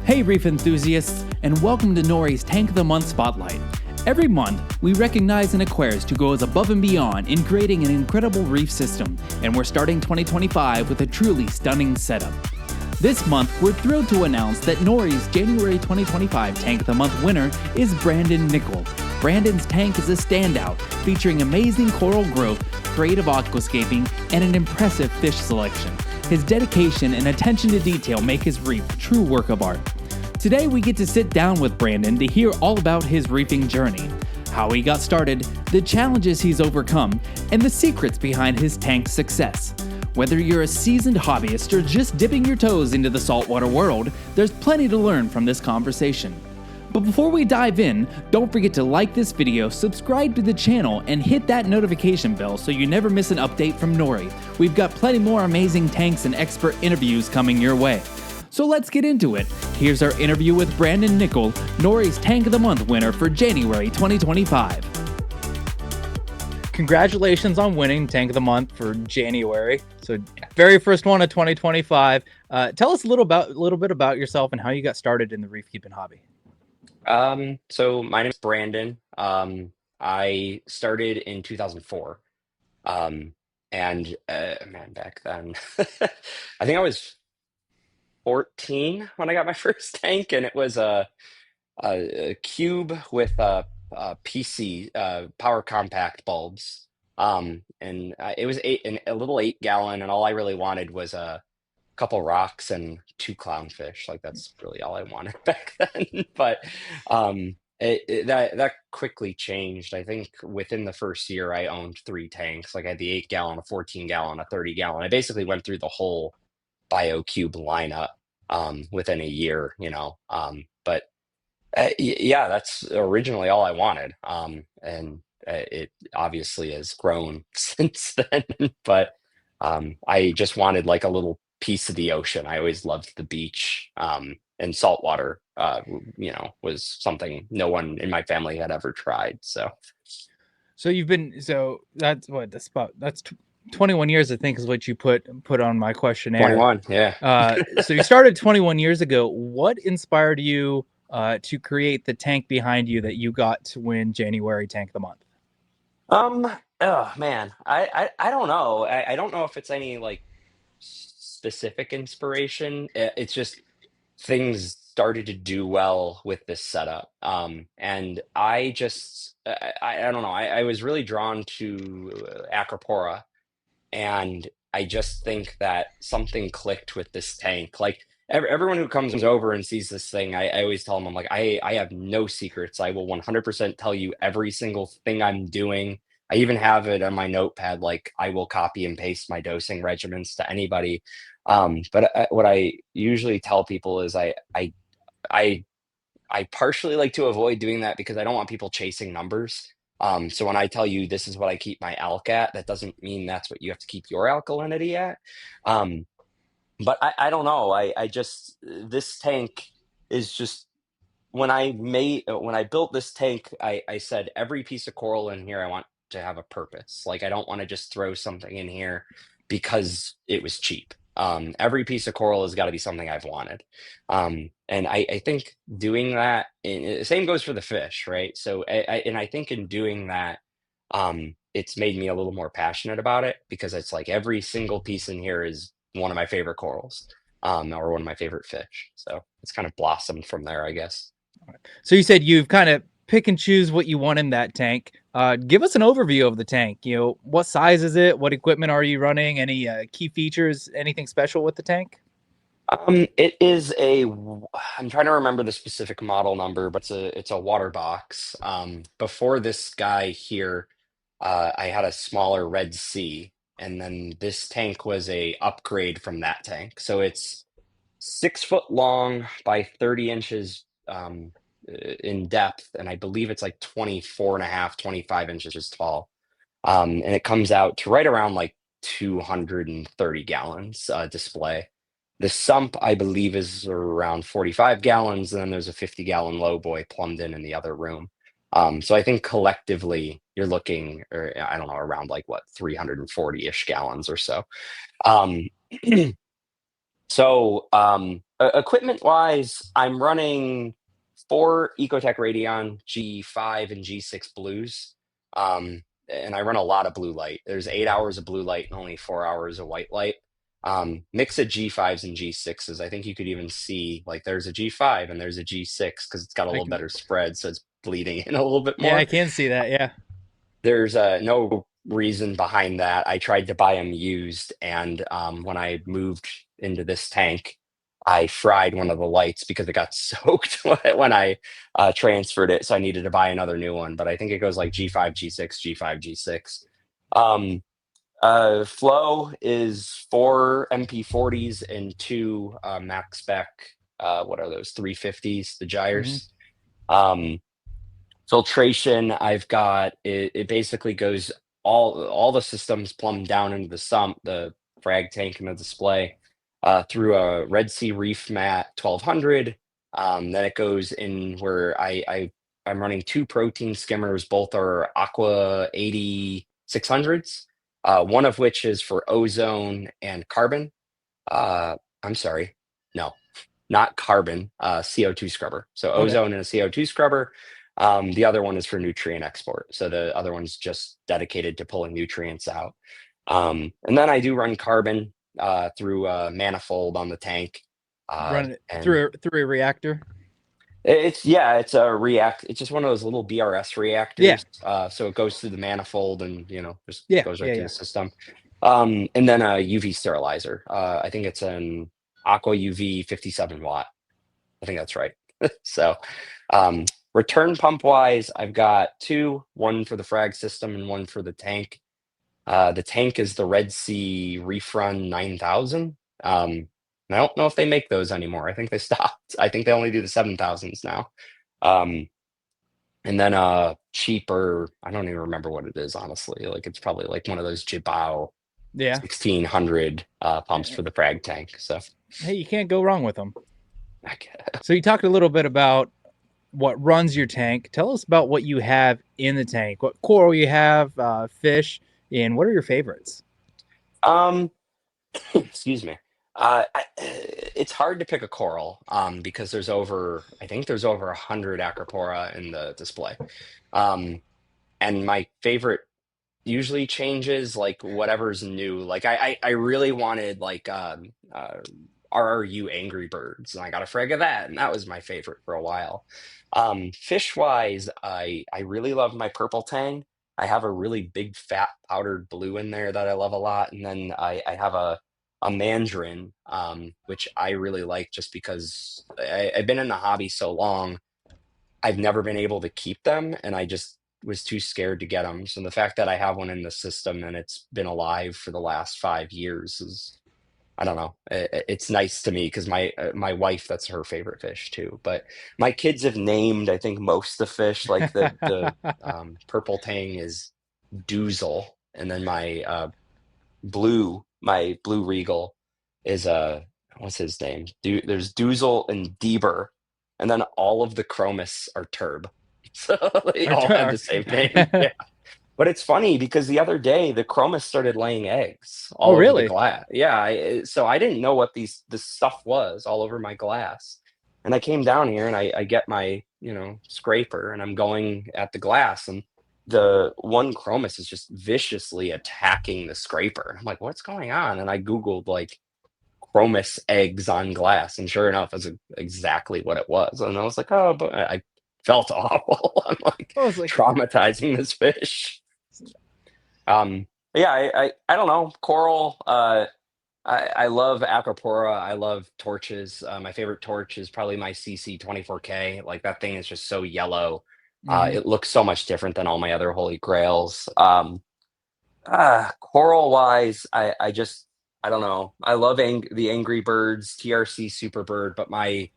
Hey Reef enthusiasts, and welcome to NORE's Tank of the Month Spotlight. Every month, we recognize an aquarist who goes above and beyond in creating an incredible reef system, and we're starting 2025 with a truly stunning setup. This month, we're thrilled to announce that NORE's January 2025 Tank of the Month winner is Brandon Nikel. Brandon's tank is a standout, featuring amazing coral growth, creative aquascaping, and an impressive fish selection. His dedication and attention to detail make his reef a true work of art. Today we get to sit down with Brandon to hear all about his reefing journey, how he got started, the challenges he's overcome, and the secrets behind his tank's success. Whether you're a seasoned hobbyist or just dipping your toes into the saltwater world, there's plenty to learn from this conversation. But before we dive in, don't forget to like this video, subscribe to the channel, and hit that notification bell so you never miss an update from NORE. We've got plenty more amazing tanks and expert interviews coming your way. So let's get into it. Here's our interview with Brandon Nikel, NORE's Tank of the Month winner for January 2025. Congratulations on winning Tank of the Month for January. So very first one of 2025. Tell us a little bit about yourself and how you got started in the reef keeping hobby. So my name is Brandon. I started in 2004. Man, back then, I think I was 14 when I got my first tank, and it was a cube with PC power compact bulbs. It was a little 8 gallon, and all I really wanted was a couple rocks and 2 clownfish. Like that's really all I wanted back then. But that quickly changed. I think within the first year, I owned 3 tanks. Like I had the 8 gallon, a 14 gallon, a 30 gallon. I basically went through the whole BioCube lineup within a year, yeah, that's originally all I wanted. It obviously has grown since then, but I just wanted like a little piece of the ocean. I always loved the beach, and saltwater, was something no one in my family had ever tried. So that's what the spot. That's 21 years, I think, is what you put on my questionnaire. 21, yeah. So you started 21 years ago. What inspired you to create the tank behind you that you got to win January Tank of the Month? Oh man, I don't know. I don't know if it's any like specific inspiration. It's just things started to do well with this setup. And I just, I don't know. I was really drawn to Acropora, and I just think that something clicked with this tank. Like everyone who comes over and sees this thing, I always tell them, I'm like, I have no secrets. I will 100% tell you every single thing I'm doing. I even have it on my notepad. Like I will copy and paste my dosing regimens to anybody. What I usually tell people is I I partially like to avoid doing that because I don't want people chasing numbers. So when I tell you this is what I keep my alk at, that doesn't mean that's what you have to keep your alkalinity at. Um, but I don't know. I just this tank is just when I built this tank, I said every piece of coral in here I want to have a purpose. Like I don't want to just throw something in here because it was cheap. Every piece of coral has got to be something I've wanted. And I think doing that, and the same goes for the fish, right? So I think in doing that, it's made me a little more passionate about it because it's like every single piece in here is one of my favorite corals, or one of my favorite fish. So it's kind of blossomed from there, I guess. So you said you've kind of pick and choose what you want in that tank. Give us an overview of the tank. What size is it? What equipment are you running? Any key features? Anything special with the tank? It is I'm trying to remember the specific model number, but it's a water box. Before this guy here, I had a smaller Red Sea, and then this tank was a upgrade from that tank. So it's 6 foot long by 30 inches in depth, and I believe it's like 24 and a half, 25 inches tall. And it comes out to right around like 230 gallons display. The sump, I believe, is around 45 gallons, and then there's a 50-gallon low boy plumbed in the other room. So I think collectively you're looking, or I don't know, around like what, 340-ish gallons or so. Um, so Equipment wise, I'm running four Ecotech Radion G5 and G6 blues. And I run a lot of blue light. There's 8 hours of blue light and only 4 hours of white light. Mix of G5s and G6s. I think you could even see like there's a G5 and there's a G6 because it's got a I little can, better spread, so it's bleeding in a little bit yeah, I more. can see that. Yeah. There's no reason behind that. I tried to buy them used, and when I moved into this tank, I fried one of the lights because it got soaked when I transferred it. So I needed to buy another new one. But I think it goes like G5, G6, G5, G6. Um, Flow is four MP40s and two max spec. What are those? 350s, the Hmm. gyres. Um, Filtration, I've got it basically goes all the systems plumb down into the sump, the frag tank and the display, through a Red Sea Reef mat 1200. Then it goes in where I'm running two protein skimmers, both are Aqua 8600s, one of which is for ozone and carbon. I'm sorry, no, not carbon, CO2 scrubber. So Okay. ozone and a CO2 scrubber. The other one is for nutrient export. So the other one's just dedicated to pulling nutrients out. And then I do run carbon through a manifold on the tank. Run it And through a reactor. it's a react. It's just one of those little BRS Yeah. reactors. So it goes through the manifold and just Yeah. goes right Yeah. through Yeah. the system. And then a UV sterilizer. I think it's an Aqua UV 57 watt. I think that's right. So, um, return pump wise, I've got two, one for the frag system and one for the tank. The tank is the Red Sea Reef Run 9000. And I don't know if they make those anymore. I think they stopped. I think they only do the 7000s now. Um, and then cheaper, I don't even remember what it is, honestly. Like it's probably like one of those Jibao Yeah. 1600 pumps for the frag tank. So Hey, you can't go wrong with them. I So you talked a little bit about what runs your tank. Tell us about what you have in the tank. What coral you have, fish, and what are your favorites? um excuse me. It's hard to pick a coral because I think there's over 100 acropora in the display. Um, and my favorite usually changes like whatever's new. Like I really wanted like RRU Angry Birds, and I got a frag of that, and that was my favorite for a while. Fish wise, I really love my purple tang. I have a really big fat powdered blue in there that I love a lot, and then I have a mandarin, which I really like just because I've been in the hobby so long. I've never been able to keep them, and I just was too scared to get them. So the fact that I have one in the system and it's been alive for the last 5 years is, I don't know, it's nice to me because my wife, that's her favorite fish too. But my kids have named, I think, most of the fish. Like the purple tang is Doozle, and then my blue regal is what's his name? There's Doozle and Deeber, and then all of the chromis are Turb. So they all have the same name. Yeah. But it's funny because the other day the chromis started laying eggs Oh, all over the really? glass. Yeah, so I didn't know what this stuff was all over my glass. And I came down here and I get my, scraper and I'm going at the glass and the one chromis is just viciously attacking the scraper. I'm like, what's going on? And I Googled like chromis eggs on glass, and sure enough, that's exactly what it was. And I was like, oh, but I felt awful. I'm like Oh, it's like traumatizing this fish. Yeah, I don't know. Coral, I love Acropora. I love torches. My favorite torch is probably my CC 24K. Like that thing is just so yellow. hmm It looks so much different than all my other holy grails. Coral wise, I don't know. I love the Angry Birds, TRC Superbird, but my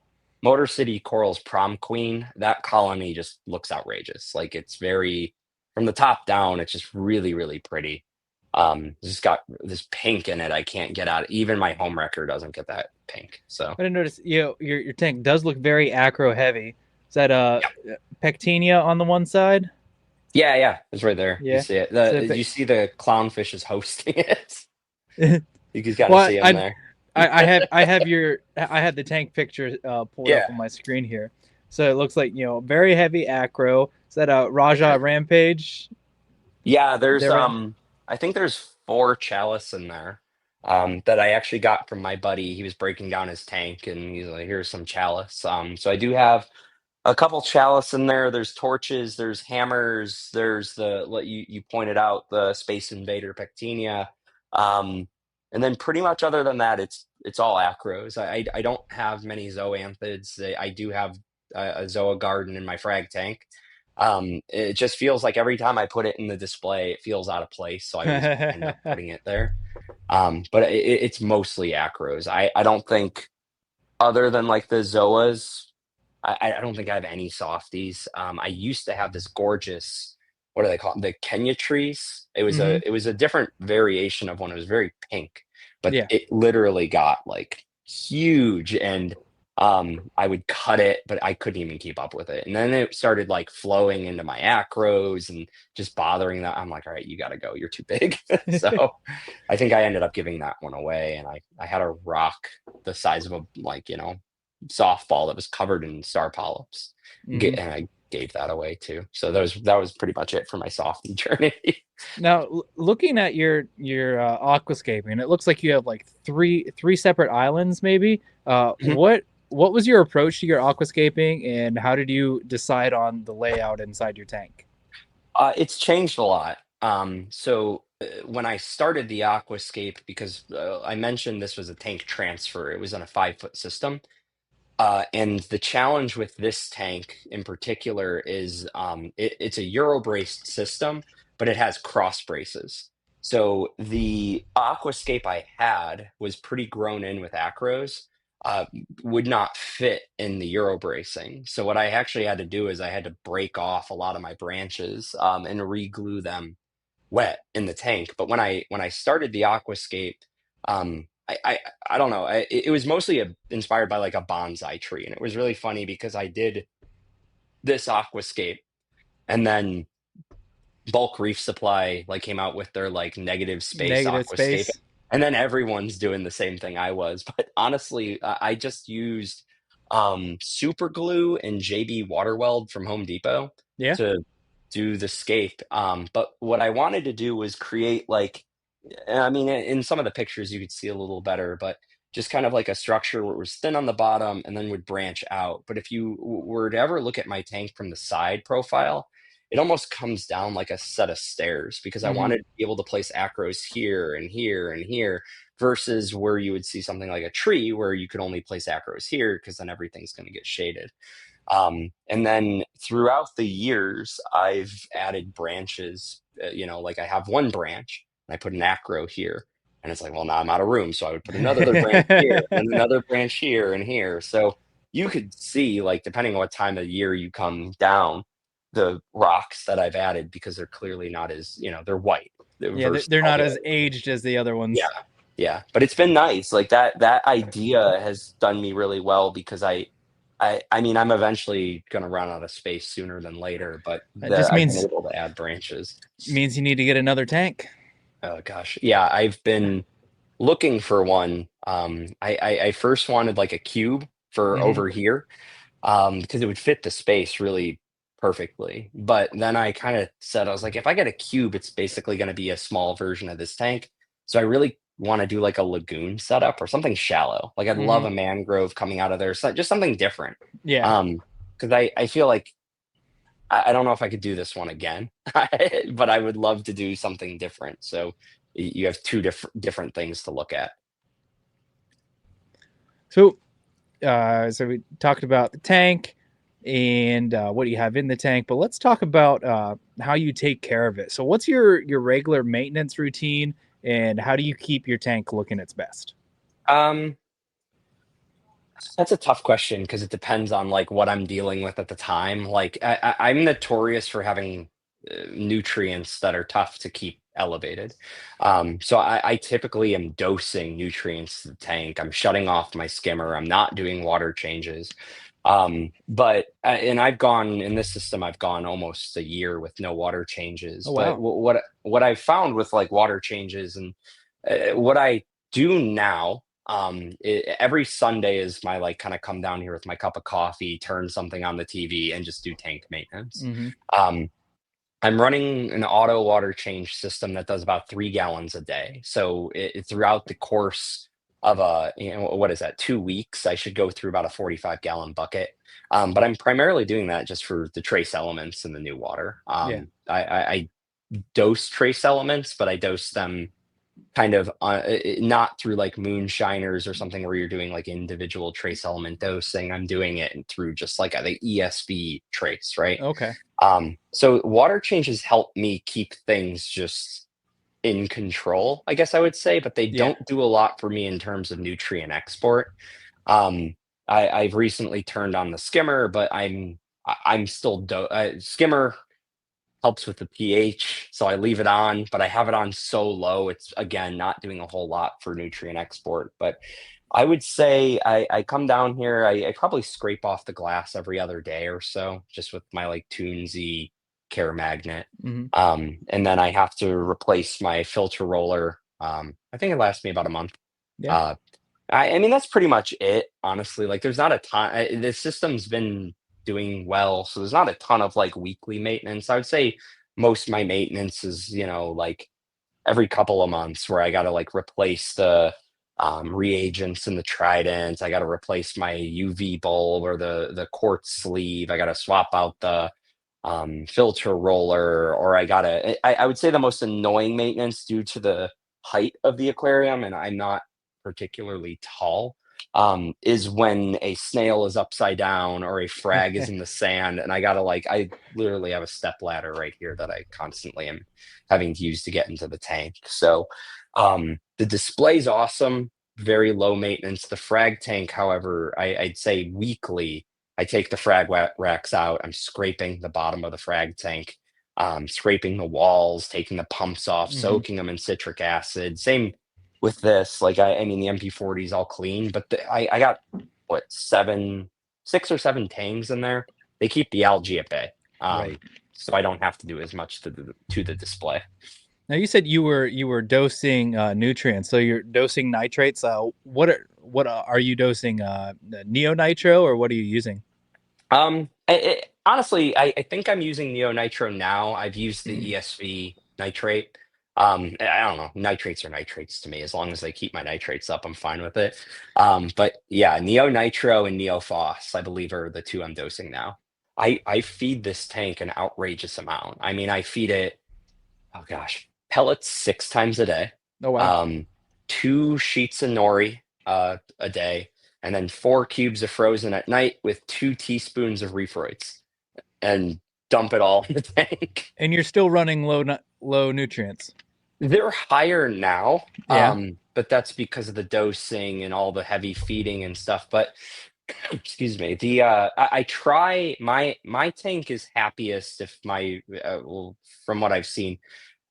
Motor City Coral's Prom Queen, that colony just looks outrageous. Like it's very, from the top down, it's just really, really pretty. It's just got this pink in it. I can't get out. Even my home wrecker doesn't get that pink. So I didn't notice. Your tank does look very acro heavy. Is that yeah, pectinia on the one side? yeah, yeah. It's right there. You Yeah. see it. So You see the clownfish is hosting it. You just got to well, see him I there. I have the tank picture pulled up Yeah. on my screen here. So it looks like, very heavy acro. Is that a Raja Rampage Yeah, there's there? Right? I think there's four chalice in there that I actually got from my buddy. He was breaking down his tank and he's like, here's some chalice. So I do have a couple chalice in there. There's torches, there's hammers, there's the what you pointed out, the Space Invader Pectinia. Um, and then pretty much other than that, it's all acros. I don't have many zoanthids. I do have a zoa garden in my frag tank. It just feels like every time I put it in the display, it feels out of place. So I always end up putting it there. But it's mostly acros. I don't think other than like the zoas, I don't think I have any softies. I used to have this gorgeous, what do they call them? The Kenya trees. Hmm. It was a different variation of one. It was very pink, but Yeah. it literally got like huge, and I would cut it, but I couldn't even keep up with it. And then it started like flowing into my acros and just bothering that. I'm like, all right, you got to go. You're too big. So I think I ended up giving that one away, and I had a rock the size of a like softball that was covered in star polyps, Hmm. and I gave that away too. So that was pretty much it for my softie journey. Now, looking at your aquascaping, it looks like you have like three separate islands, maybe. What was your approach to your aquascaping, and how did you decide on the layout inside your tank? It's changed a lot. When I started the aquascape, because I mentioned this was a tank transfer, it was on a 5 foot system. And the challenge with this tank in particular is it's a Euro braced system, but it has cross braces. So the aquascape I had was pretty grown in with acros, uh, would not fit in the Euro bracing. So what I actually had to do is I had to break off a lot of my branches and re-glue them wet in the tank. But when I started the aquascape, I don't know. It was mostly inspired by like a bonsai tree, and it was really funny because I did this aquascape, and then Bulk Reef Supply like came out with their like negative space Negative aquascape, space. and then everyone's doing the same thing I was. But honestly, I just used super glue and JB water weld from Home Depot Yeah. to do the scape. But what I wanted to do was create like, I mean, in some of the pictures you could see a little better, but just kind of like a structure where it was thin on the bottom and then would branch out. But if you were to ever look at my tank from the side profile, it almost comes down like a set of stairs because I Hmm. wanted to be able to place acros here and here and here versus where you would see something like a tree where you could only place acros here because then everything's going to get shaded. And then throughout the years, I've added branches. Like I have one branch and I put an acro here. And it's like, well, now I'm out of room. So I would put another branch here and another branch here and here. So you could see, like, depending on what time of year you come down, the rocks that I've added because they're clearly not as, they're white Yeah, versus they're all not the as other ones. aged as the other Yeah. ones. Yeah. But it's been nice. Like that idea has done me really well because I mean, I'm eventually going to run out of space sooner than later, but That just I've been means able to add branches. means you need to get another tank. Oh gosh, yeah, I've been looking for one. I first wanted like a cube for Hmm. over here, because it would fit the space really perfectly. But then I kind of said, I was like, if I get a cube, it's basically going to be a small version of this tank. So I really want to do like a lagoon setup or something shallow. Like I'd love Hmm. a mangrove coming out of there, so just something different. Yeah. Because I feel like I don't know if I could do this one again, but I would love to do something different. So you have two different things to look at. So so we talked about the tank and what you have in the tank, but let's talk about how you take care of it. So what's your regular maintenance routine, and how do you keep your tank looking its best? Um, that's a tough question because it depends on like what I'm dealing with at the time. Like I'm notorious for having nutrients that are tough to keep elevated. So I typically am dosing nutrients to the tank. I'm shutting off my skimmer. I'm not doing water changes. But and I've gone in this system. I've gone almost a year with no water changes. Oh But wow. what I've found with like water changes and what I do now Every Sunday is my like kind of come down here with my cup of coffee, turn something on the TV, and just do tank maintenance. Mm-hmm. Um, I'm running an auto water change system that does about 3 gallons a day. So throughout the course of what is that, 2 weeks, I should go through about a 45-gallon bucket. But I'm primarily doing that just for the trace elements in the new water. Yeah. I dose trace elements, but I dose them kind of not through like moonshiners or something where you're doing like individual trace element dosing. I'm doing it through just like the ESV trace, right? Okay. So water changes help me keep things just in control, I guess I would say, but they Yeah. don't do a lot for me in terms of nutrient export. Um, I've recently turned on the skimmer, but I'm still skimmer helps with the pH, so I leave it on, but I have it on so low, it's again not doing a whole lot for nutrient export. But I would say I come down here, I probably scrape off the glass every other day or so, just with my like Toonsy care magnet. Mm-hmm. And then I have to replace my filter roller. I think it lasts me about a month. Yeah. Uh, I mean, that's pretty much it, honestly. Like, there's not a ton. The system's been doing well, so there's not a ton of like weekly maintenance. I would say most of my maintenance is, like every couple of months where I got to like replace the reagents in the trident. I got to replace my UV bulb or the quartz sleeve. I got to swap out the filter roller, or I would say the most annoying maintenance due to the height of the aquarium, and I'm not particularly tall, is when a snail is upside down or a frag is in the sand, and I literally have a step ladder right here that I constantly am having to use to get into the tank. So the display's awesome, very low maintenance. The frag tank, however, I'd say weekly I take the frag racks out. I'm scraping the bottom of the frag tank, scraping the walls, taking the pumps off, Mm-hmm. soaking them in citric acid. Same with this. Like I mean, the MP40 is all clean, but I got what 6 or 7 tangs in there. They keep the algae at bay, Right. so I don't have to do as much to the display. Now you said you were dosing nutrients, so you're dosing nitrates. Are you dosing? Neonitro, or what are you using? Honestly, I think I'm using Neo Nitro now. I've used the ESV nitrate. I don't know. Nitrates are nitrates to me. As long as they keep my nitrates up, I'm fine with it. But yeah, Neo Nitro and Neo Phos, I believe, are the two I'm dosing now. I feed this tank an outrageous amount. I mean, I feed it, oh gosh, pellets 6 times a day, Oh wow. um, 2 sheets of nori a day, and then 4 cubes of frozen at night with 2 teaspoons of reef, and dump it all in the tank. And you're still running low nutrients. They're higher now, Yeah. but that's because of the dosing and all the heavy feeding and stuff. But excuse me, I try my tank is happiest if well, from what I've seen,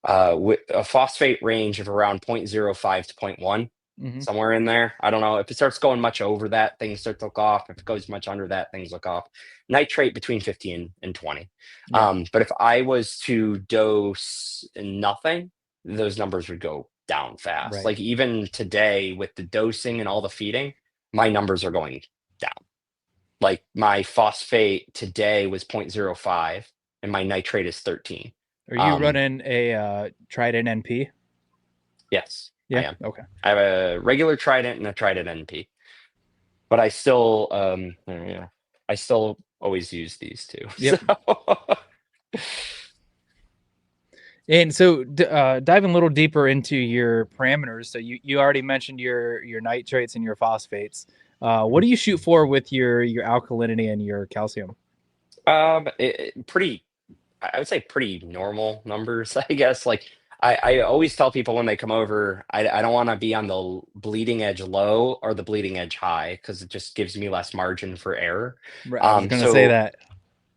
with a phosphate range of around 0.05 to point 0.1, Mm-hmm. somewhere in there. I don't know if it starts going much over that, things start to look off. If it goes much under that, things look off. Nitrate between 50 and 20. Yeah. But if I was to dose nothing, those numbers would go down fast. Right. Like even today with the dosing and all the feeding, my numbers are going down. Like my phosphate today was 0.05 and my nitrate is 13. Are you Um, running a Trident NP? yes, I Yeah. am. Okay. I have a regular Trident and a Trident NP, but I still, yeah, I still always use these two. So, Yep. And so, diving a little deeper into your parameters. So you already mentioned your nitrates and your phosphates. What do you shoot for with your alkalinity and your calcium? pretty, I would say pretty normal numbers, I guess. Like I always tell people when they come over, I don't want to be on the bleeding edge low or the bleeding edge high because it just gives me less margin for error. Right, I was gonna say So that.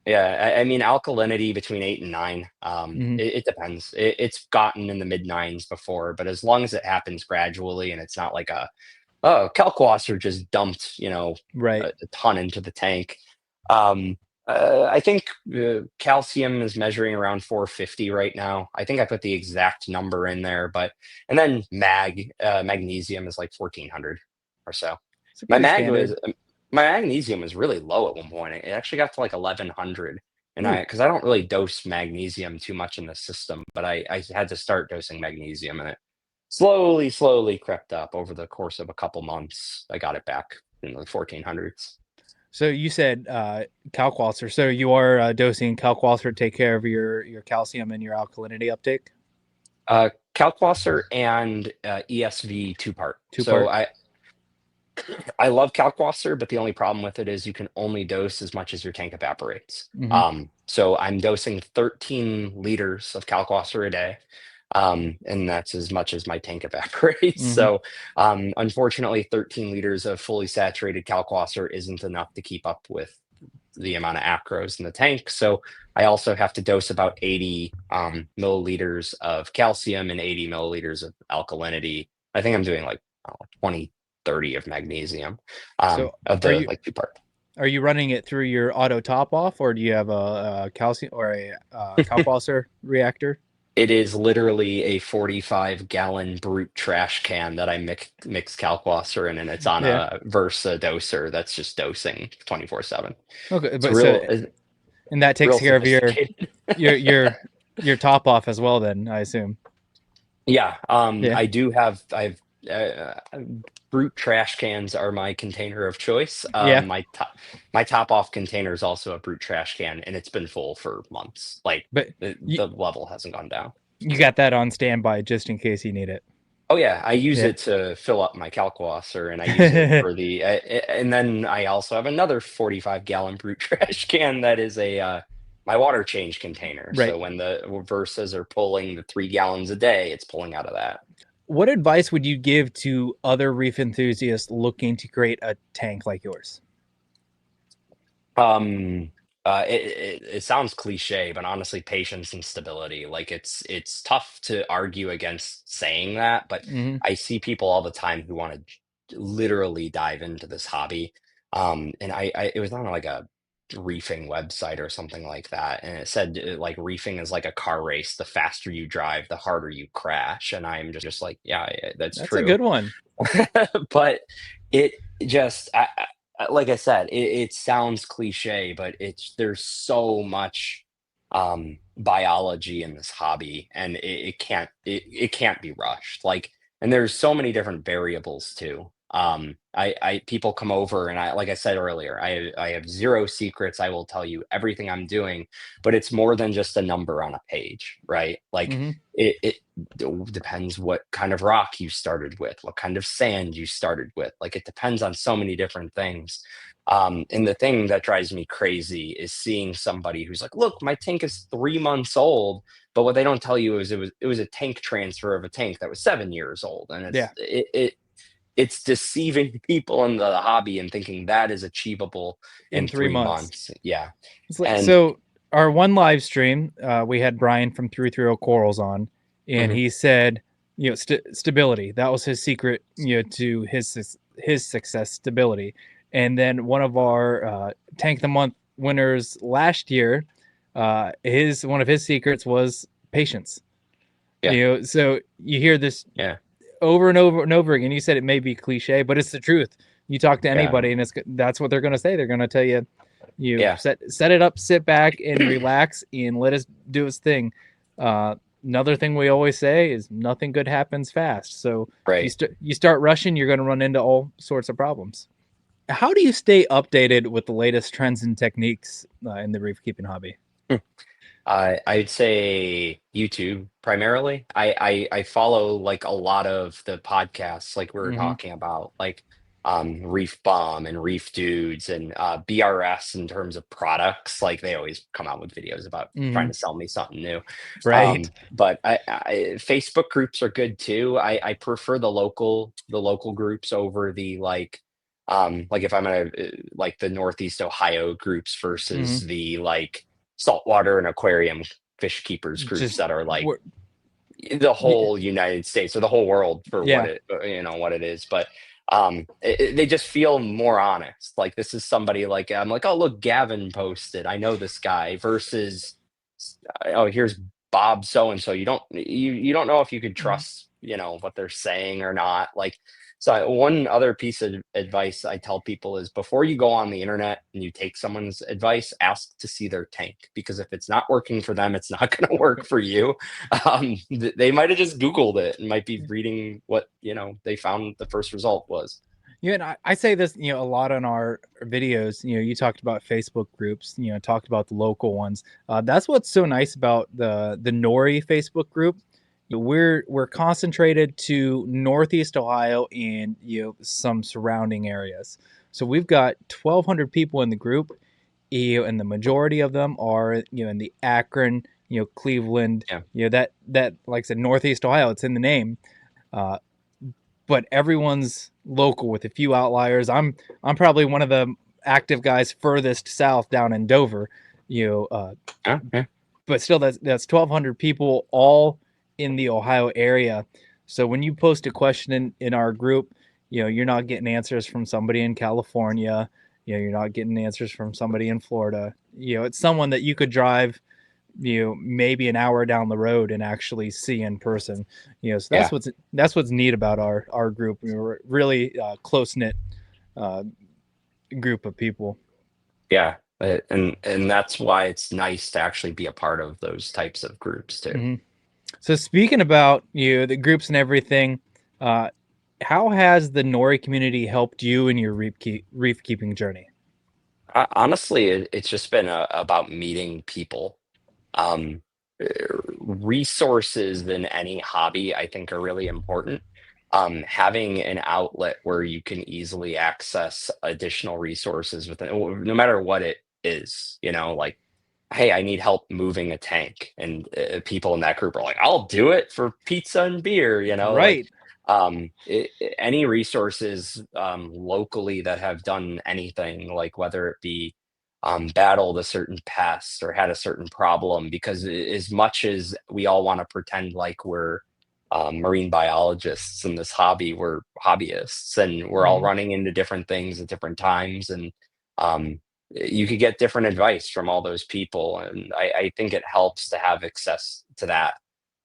yeah, I mean alkalinity between 8 and 9. Hmm. It depends. It's gotten in the mid nines before, but as long as it happens gradually and it's not like kalkwasser just dumped, Right. a ton into the tank. Um, I think calcium is measuring around 450 right now. I think I put the exact number in there, and then magnesium is like 1400. or so. It's a My pretty mag standard. was my magnesium was really low at one point. It actually got to like 1100, and Ooh. because I don't really dose magnesium too much in the system, but I had to start dosing magnesium, and it slowly crept up over the course of a couple months. I got it back in the 1400s. So you said Kalkwasser. So you are dosing Kalkwasser to take care of your calcium and your alkalinity uptake? Kalkwasser and ESV two-part. Two So part. I love Kalkwasser, but the only problem with it is you can only dose as much as your tank evaporates. Mm-hmm. So I'm dosing 13 liters of Kalkwasser a day, and that's as much as my tank evaporates. Mm-hmm. So unfortunately, 13 liters of fully saturated Kalkwasser isn't enough to keep up with the amount of acros in the tank. So I also have to dose about 80 milliliters of calcium and 80 milliliters of alkalinity. I think I'm doing like 20, 30 of magnesium So of are the you like two-part. are you running it through your auto top off, or do you have a calcium or a Kalkwasser reactor? It is literally a 45-gallon brute trash can that I mix Kalkwasser in, and it's on Yeah. a Versa doser that's just dosing 24/7. Okay, It's but so and that takes real care of sophisticated. your your your top off as well. Then I assume. Yeah, Yeah. I've brute trash cans are my container of choice. Yeah. My top off container is also a brute trash can, and it's been full for months. Like But you the level hasn't gone down. you got that on standby just in case you need it. Oh yeah, I use Yeah. it to fill up my Kalkwasser, and I use it for the and then I also have another 45-gallon brute trash can that is a my water change container. Right. So when the Versas are pulling the 3 gallons a day, it's pulling out of that. What advice would you give to other reef enthusiasts looking to create a tank like yours? Um, it sounds cliche, but honestly, patience and stability. Like it's tough to argue against saying that, but Hmm. I see people all the time who want to literally dive into this hobby. And I it was on like a reefing website or something like that, and it said like reefing is like a car race. The faster you drive, the harder you crash. And I'm just like, yeah, that's That's a true. good one. But it just like I said, it sounds cliche, but there's so much biology in this hobby, and it can't be rushed. Like, and there's so many different variables too. I people come over, and like I said earlier, I have zero secrets. I will tell you everything I'm doing, but it's more than just a number on a page, right? Like Hmm. it depends what kind of rock you started with, what kind of sand you started with. Like it depends on so many different things. And the thing that drives me crazy is seeing somebody who's like, "Look, my tank is 3 months old," but what they don't tell you is it was a tank transfer of a tank that was 7 years old, and Yeah. it's deceiving people in the hobby and thinking that is achievable In in three three months. months. Yeah, It's like and so. Our one live stream, we had Brian from 330 Corals on, and mhm, he said, stability. That was his secret, to his success, stability. And then one of our Tank of the Month winners last year, his one of his secrets was patience. yeah, So you hear this yeah, over and over and over again. You said it may be cliche, but it's the truth. You talk to yeah, anybody, and that's what they're going to say. They're going to tell you, yeah. set it up, sit back, and relax, and let us do its thing. Another thing we always say is nothing good happens fast. So if Right. you start rushing, you're going to run into all sorts of problems. How do you stay updated with the latest trends and techniques in the reef keeping hobby? I'd say YouTube primarily. I follow like a lot of the podcasts like we were Mm-hmm. talking about, like Reef Bomb and Reef Dudes and BRS in terms of products. Like they always come out with videos about trying Mm-hmm. to sell me something new. Right. But Facebook groups are good too. I prefer the local groups over the like if I'm gonna like the Northeast Ohio groups versus Mm-hmm. the like saltwater and aquarium fish keepers groups Just that are like we're, the whole United States or the whole world for what yeah. it what it is. But they just feel more honest. Like this is somebody like I'm like, oh look, Gavin posted. I know this guy versus oh here's Bob so and so. You don't know if you could Mhm. trust what they're saying or not. Like one other piece of advice I tell people is before you go on the internet and you take someone's advice, ask to see their tank, because if it's not working for them, it's not going to work for you. They might have just Googled it and might be reading what, they found the first result was. Yeah, and I say this, a lot on our videos. You talked about Facebook groups, talked about the local ones. That's what's so nice about the NORE Facebook group. We're concentrated to Northeast Ohio and some surrounding areas. So we've got 1,200 people in the group, and the majority of them are in the Akron, Cleveland, Yeah. that like I said, Northeast Ohio. It's in the name. Uh, but everyone's local with a few outliers. I'm probably one of the active guys furthest south down in Dover, you know, uh, Yeah. Yeah. but still that's 1,200 people all in the Ohio area. So when you post a question in our group, you're not getting answers from somebody in California. You're not getting answers from somebody in Florida. It's someone that you could drive maybe an hour down the road and actually see in person. So Yeah. that's what's neat about our group. We're really close knit uh, group of people. Yeah. And that's why it's nice to actually be a part of those types of groups too. Hmm. So speaking about the groups and everything, uh, how has the NORE community helped you in your reef keeping journey? Honestly, it's just been about meeting people. Um, uh, Resources in any hobby, I think, are really important. Having an outlet where you can easily access additional resources within, no matter what it is, like, hey, I need help moving a tank, and people in that group are like, I'll do it for pizza and beer, like, Right. any resources locally that have done anything, like whether it be battled a certain pest or had a certain problem, because as much as we all want to pretend like we're marine biologists in this hobby, we're hobbyists, and we're all Hmm. running into different things at different times. And um, you could get different advice from all those people. And I think it helps to have access to that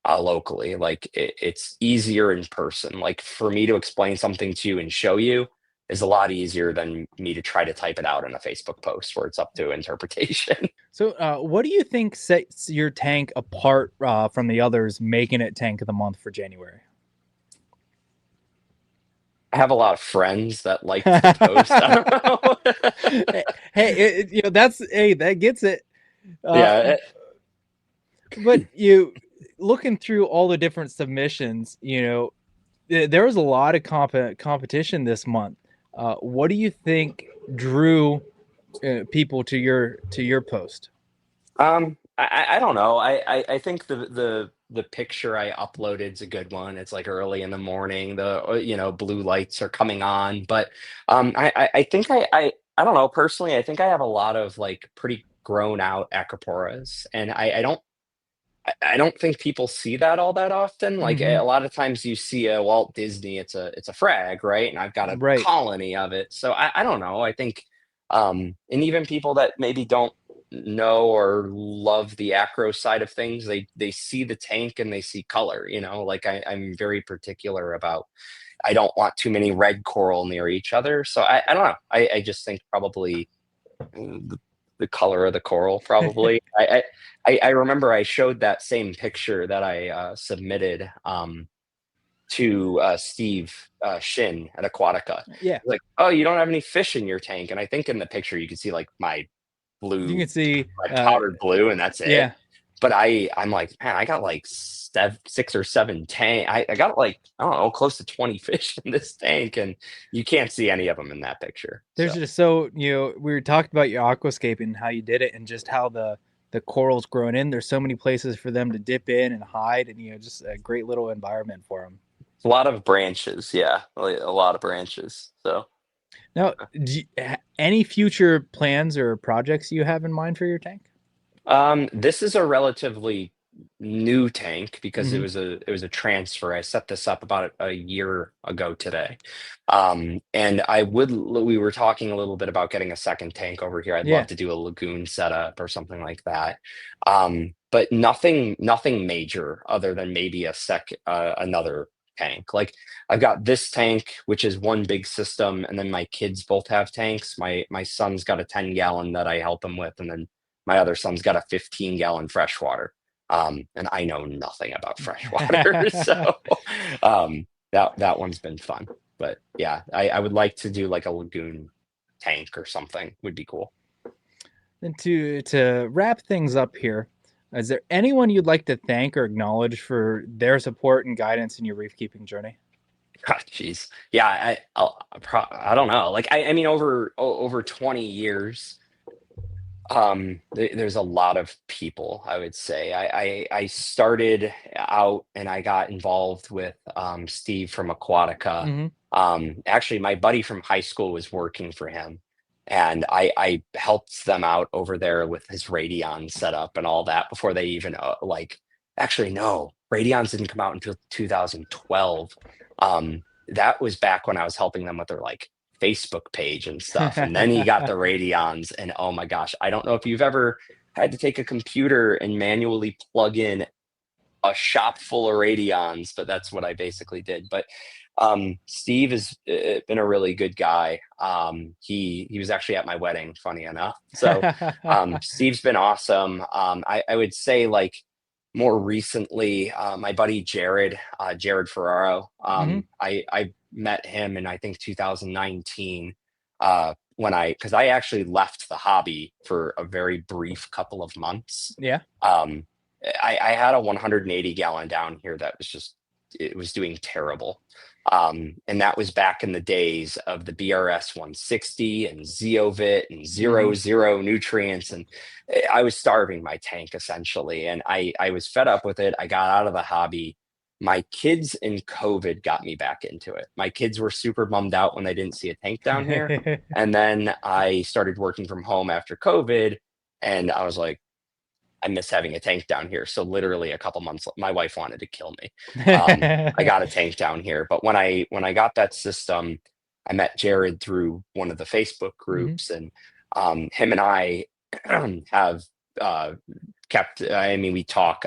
locally. Like, it's easier in person. Like, for me to explain something to you and show you is a lot easier than me to try to type it out in a Facebook post where it's up to interpretation. So what do you think sets your tank apart from the others, making it tank of the month for January? I have a lot of friends that like to post. I don't know. Hey, that's hey, that gets it. Uh, Yeah. but you looking through all the different submissions, there was a lot of competition this month. What do you think drew people to your post? I don't know. I think the picture I uploaded is a good one. It's like early in the morning. The blue lights are coming on, but I think I don't know, personally. I think I have a lot of like pretty grown out acroporas, and I don't think people see that all that often. Like, Hmm. a lot of times you see a Walt Disney, it's a frag, right? And I've got a Right. colony of it. So I don't know. I think, and even people that maybe don't know or love the acro side of things, they see the tank and they see color. Like, I'm very particular about. I don't want too many red coral near each other. So I don't know. I just think probably the, the color of the coral, probably. I remember I showed that same picture that I submitted to Steve Shin at Aquatica. Yeah. Like, oh, you don't have any fish in your tank, and I think in the picture you can see like You blue, can see. my powdered blue, and that's it. Yeah. But I'm like, man, I got like 6 or 7 tank. I got like, I don't know, close to 20 fish in this tank, and you can't see any of them in that picture. There's So. just so we were talking about your aquascaping and how you did it, and just how the corals growing in. There's so many places for them to dip in and hide, and just a great little environment for them. A lot of branches, yeah, like, a lot of branches. So, Now, any future plans or projects you have in mind for your tank? this is a relatively new tank because it Hmm. was a transfer. I set this up about a year ago today, and we were talking a little bit about getting a second tank over here. I'd love Yeah. to do a lagoon setup or something like that, but nothing major other than maybe another tank. Like I've got this tank, which is one big system, and then my kids both have tanks. My son's got a 10-gallon that I help him with, and then my other son's got a 15-gallon freshwater. And I know nothing about freshwater, so that one's been fun. But yeah, I would like to do like a lagoon tank or something would be cool. And to wrap things up here, is there anyone you'd like to thank or acknowledge for their support and guidance in your reef keeping journey? Jeez. Yeah, I don't know. Like I mean over 20 years, there's a lot of people, I would say. I started out and I got involved with Steve from Aquatica. Mm-hmm. Actually, my buddy from high school was working for him, and I helped them out over there with his Radeon setup and all that before they even like. Actually, no, Radeons didn't come out until 2012. That was back when I was helping them with their like Facebook page and stuff. And then he got the Radeons, and oh my gosh, I don't know if you've ever had to take a computer and manually plug in a shop full of Radeons, but that's what I basically did. But Steve has been a really good guy. He was actually at my wedding, funny enough. So Steve's been awesome. I would say like more recently, my buddy Jared Ferraro. I met him in I think 2019 because I actually left the hobby for a very brief couple of months. Yeah. I had a 180 gallon down here that was just it was doing terrible. And that was back in the days of the BRS 160 and Zeovit and zero nutrients. And I was starving my tank essentially. And I was fed up with it. I got out of the hobby. My kids and COVID got me back into it. My kids were super bummed out when they didn't see a tank down here. And then I started working from home after COVID. And I was like, I miss having a tank down here. So literally a couple months, my wife wanted to kill me. I got a tank down here, but when I got that system, I met Jared through one of the Facebook groups, and him and I have kept. I mean, we talk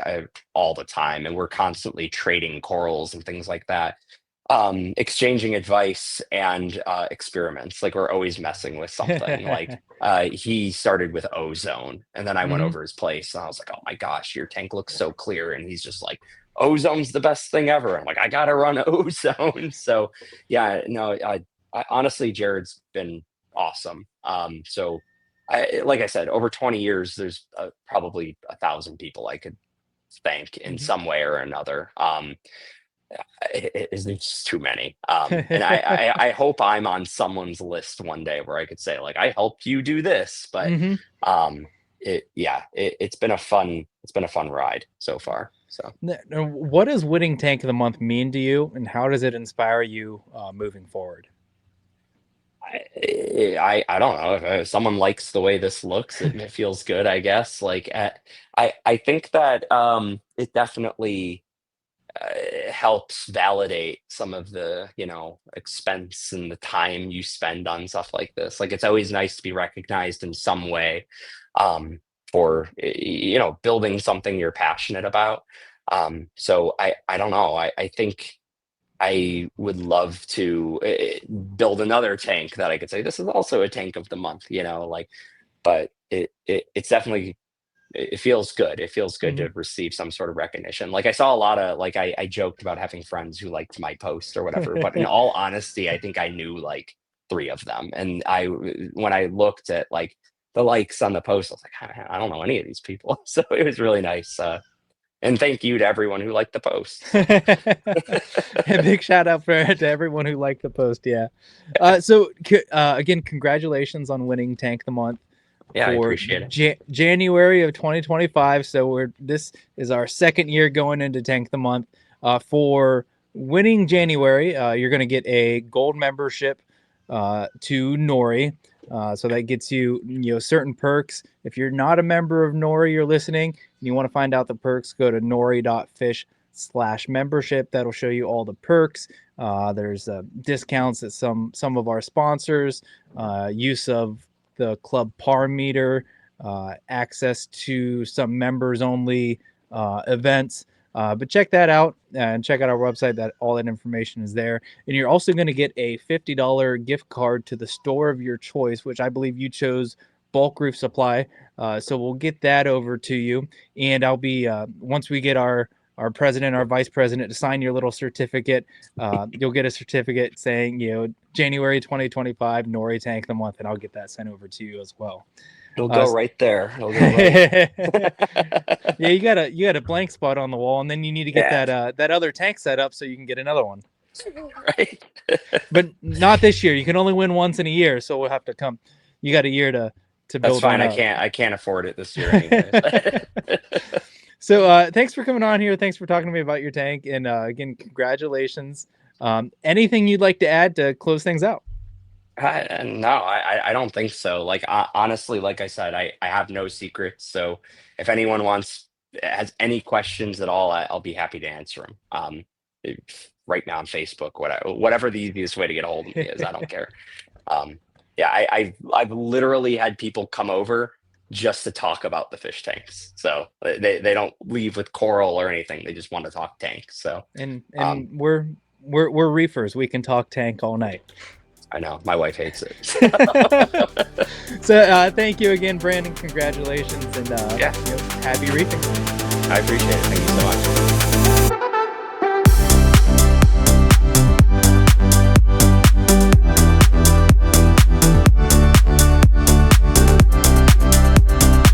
all the time, and we're constantly trading corals and things like that. Exchanging advice and experiments. Like we're always messing with something. Like he started with ozone, and then I went over his place, and I was like, "Oh my gosh, your tank looks so clear." And he's just like, "Ozone's the best thing ever." I'm like, "I gotta run ozone." So yeah, no, I honestly, Jared's been awesome. So like I said, over 20 years, there's probably 1,000 people I could thank in some way or another. It's just too many. And I hope I'm on someone's list one day where I could say like, I helped you do this, but it's been a fun ride so far. So what does winning tank of the month mean to you, and how does it inspire you moving forward? I don't know if someone likes the way this looks, it feels good, I guess. Like I think that it definitely helps validate some of the expense and the time you spend on stuff like this. Like it's always nice to be recognized in some way for building something you're passionate about. So I don't know, I think I would love to build another tank that I could say this is also a tank of the month, like, but it's definitely, it feels good. It feels good to receive some sort of recognition. Like I saw a lot of like I joked about having friends who liked my post or whatever, but in all honesty, I think I knew like 3 of them. And when I looked at like the likes on the post, I was like, I don't know any of these people. So it was really nice. And thank you to everyone who liked the post. A big shout out to everyone who liked the post. Yeah. So again, congratulations on winning Tank of the Month. Yeah, I appreciate it. January of 2025. So this is our second year going into Tank of the Month. For winning January, you're going to get a gold membership to NORE. So that gets you certain perks. If you're not a member of NORE, you're listening, and you want to find out the perks, go to nore.fish/membership. That'll show you all the perks. There's discounts at some of our sponsors, use of the club par meter, access to some members only events. But check that out and check out our website. That all that information is there. And you're also going to get a $50 gift card to the store of your choice, which I believe you chose Bulk Roof Supply. So we'll get that over to you. And I'll be, once we get our president, our vice president to sign your little certificate, you'll get a certificate saying, January 2025 NORE Tank of the Month, and I'll get that sent over to you as well. It'll go right there. It'll go right. Yeah, you got a blank spot on the wall, and then you need to get that other tank set up so you can get another one. Right. But not this year. You can only win once in a year, so we'll have to come. You got a year to build. That's fine. One I can't afford it this year anyways. So thanks for coming on here. Thanks for talking to me about your tank, and again, congratulations. Anything you'd like to add to close things out? No, I don't think so. Like honestly, like I said, I have no secrets. So if anyone has any questions at all, I'll be happy to answer them. Right now on Facebook, whatever the easiest way to get a hold of me is, I don't care. Yeah, I've literally had people come over just to talk about the fish tanks. So they don't leave with coral or anything. They just want to talk tanks. So and we're reefers. We can talk tank all night. I know my wife hates it. So thank you again, Brandon. Congratulations, and happy reefing. I appreciate it. Thank you so much.